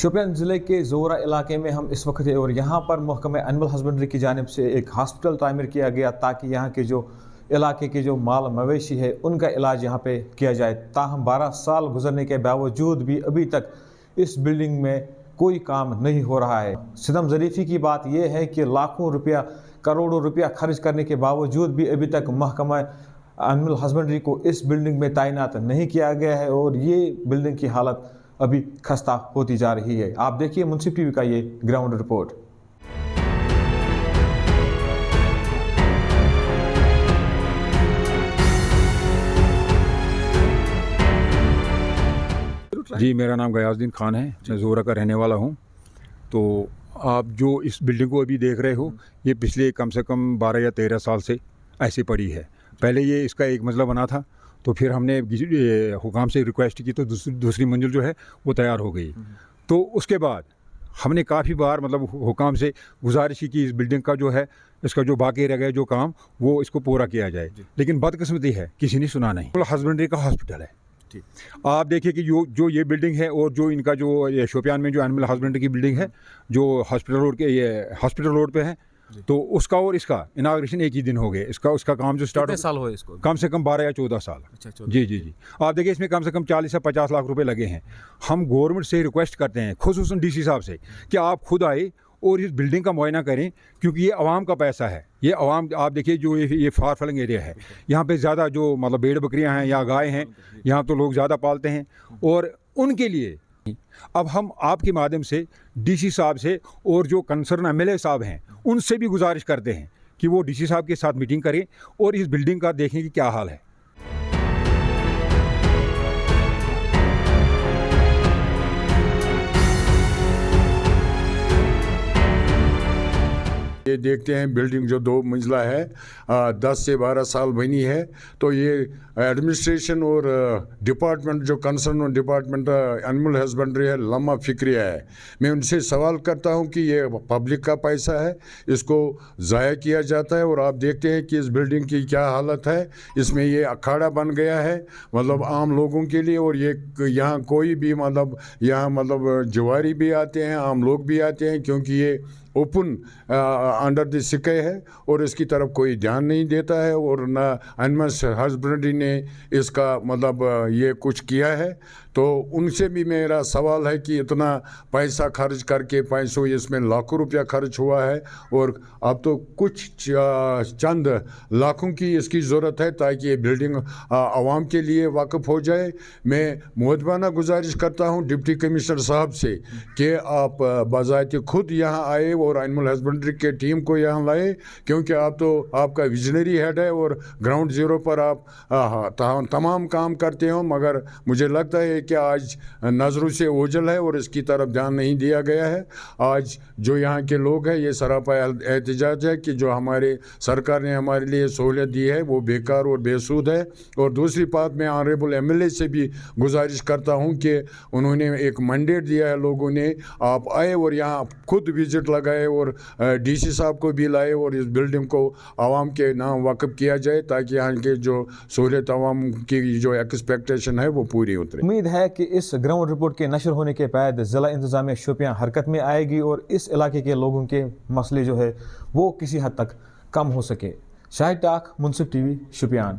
شوپیان ضلع کے زورا علاقے میں ہم اس وقت ہیں اور یہاں پر محکمہ اینیمل ہسبنڈری کی جانب سے ایک ہاسپٹل تعمیر کیا گیا تاکہ یہاں کے جو علاقے کے جو مال مویشی ہے ان کا علاج یہاں پہ کیا جائے. تاہم 12 سال گزرنے کے باوجود بھی ابھی تک اس بلڈنگ میں کوئی کام نہیں ہو رہا ہے. صدم ظریفی کی بات یہ ہے کہ لاکھوں روپیہ کروڑوں روپیہ خرچ کرنے کے باوجود بھی ابھی تک محکمہ اینیمل ہسبنڈری کو اس بلڈنگ میں تعینات نہیں کیا گیا ہے اور یہ بلڈنگ کی حالت ابھی خستہ ہوتی جا رہی ہے. آپ دیکھیے منصف ٹی وی کا یہ گراؤنڈ رپورٹ. جی میرا نام غیاث الدین خان ہے, میں زورا کا رہنے والا ہوں. تو آپ جو اس بلڈنگ کو ابھی دیکھ رہے ہو یہ پچھلے کم سے کم 12 یا 13 سال سے ایسے پڑی ہے. پہلے یہ اس کا ایک منزلہ بنا تھا تو پھر ہم نے حکام سے ریکویسٹ کی تو دوسری منزل جو ہے وہ تیار ہو گئی. تو اس کے بعد ہم نے کافی بار حکام سے گزارش کی کہ اس بلڈنگ کا جو ہے اس کا جو باقی رہ گیا جو کام وہ اس کو پورا کیا جائے, لیکن بدقسمتی ہے کسی نے سنا نہیں. ہسبنڈری کا ہاسپٹل ہے. آپ دیکھیے کہ جو یہ بلڈنگ ہے اور جو ان کا جو شوپیان میں جو اینیمل ہسبنڈری کی بلڈنگ ہے جو ہاسپٹل روڈ کے یہ ہاسپٹل روڈ پہ ہے, تو اس کا اور اس کا اناگریشن ایک ہی دن ہو گئے. اس کا کام جو اسٹارٹ سال ہوئے اس کو کم سے کم 12 یا 14 سال. جی آپ دیکھیے اس میں کم سے کم 40 سے 50 لاکھ روپے لگے ہیں. ہم گورنمنٹ سے ریکویسٹ کرتے ہیں خصوصاً ڈی سی صاحب سے کہ آپ خود آئے اور اس بلڈنگ کا معائنہ کریں, کیونکہ یہ عوام کا پیسہ ہے. یہ عوام آپ دیکھیے جو یہ فار فلنگ ایریا ہے, یہاں پہ زیادہ جو بھیڑ بکریاں ہیں یا گائے ہیں یہاں تو لوگ زیادہ پالتے ہیں, اور ان کے لیے اب ہم آپ کے مادھیم سے ڈی سی صاحب سے اور جو کنسرن ایم ایل اے صاحب ہیں ان سے بھی گزارش کرتے ہیں کہ وہ ڈی سی صاحب کے ساتھ میٹنگ کریں اور اس بلڈنگ کا دیکھیں کہ کیا حال ہے. یہ دیکھتے ہیں بلڈنگ جو 2 منزلہ ہے 10 سے 12 سال بنی ہے. تو یہ ایڈمنسٹریشن اور ڈپارٹمنٹ جو کنسرن ڈپارٹمنٹ اینیمل ہسبنڈری ہے لمحہ فکریہ ہے. میں ان سے سوال کرتا ہوں کہ یہ پبلک کا پیسہ ہے, اس کو ضائع کیا جاتا ہے. اور آپ دیکھتے ہیں کہ اس بلڈنگ کی کیا حالت ہے. اس میں یہ اکھاڑا بن گیا ہے عام لوگوں کے لیے, اور یہ یہاں کوئی بھی یہاں جواری بھی آتے ہیں, عام لوگ بھی آتے ہیں, کیونکہ یہ اوپن انڈر دی سکے ہے اور اس کی طرف کوئی دھیان نہیں دیتا ہے, اور نہ اینیمل ہسبنڈری نے اس کا یہ کچھ کیا ہے. تو ان سے بھی میرا سوال ہے کہ اتنا پیسہ خرچ کر کے پیسوں اس میں لاکھوں روپیہ خرچ ہوا ہے, اور اب تو کچھ چند لاکھوں کی اس کی ضرورت ہے تاکہ یہ بلڈنگ عوام کے لیے واقف ہو جائے. میں مؤدبانہ گزارش کرتا ہوں ڈپٹی کمشنر صاحب سے کہ آپ بذات خود یہاں آئے اور اینیمل ہسبنڈری کے ٹیم کو یہاں لائے, کیونکہ آپ کا ویژنری ہیڈ ہے اور گراؤنڈ زیرو پر آپ تمام کام کرتے ہوں. مگر مجھے لگتا ہے کہ آج نظروں سے اوجھل ہے اور اس کی طرف دھیان نہیں دیا گیا ہے. آج جو یہاں کے لوگ ہیں یہ سراپا احتجاج ہے کہ جو ہمارے سرکار نے ہمارے لیے سہولت دی ہے وہ بیکار اور بے سود ہے. اور دوسری بات میں آنریبل ایم ایل اے سے بھی گزارش کرتا ہوں کہ انہوں نے ایک مینڈیٹ دیا ہے لوگوں نے, آپ آئے اور یہاں خود وزٹ لگائے اور ڈی سی صاحب کو بھی لائے اور اس بلڈنگ کو عوام کے نام وقف کیا جائے تاکہ یہاں کے جو سہولت عوام کی جو ایکسپیکٹیشن ہے وہ پوری اترے. امید ہے کہ اس گراؤنڈ رپورٹ کے نشر ہونے کے بعد ضلع انتظامیہ شوپیان حرکت میں آئے گی اور اس علاقے کے لوگوں کے مسئلے جو ہے وہ کسی حد تک کم ہو سکے. شاہد ٹاک, منصف ٹی وی, شوپیان.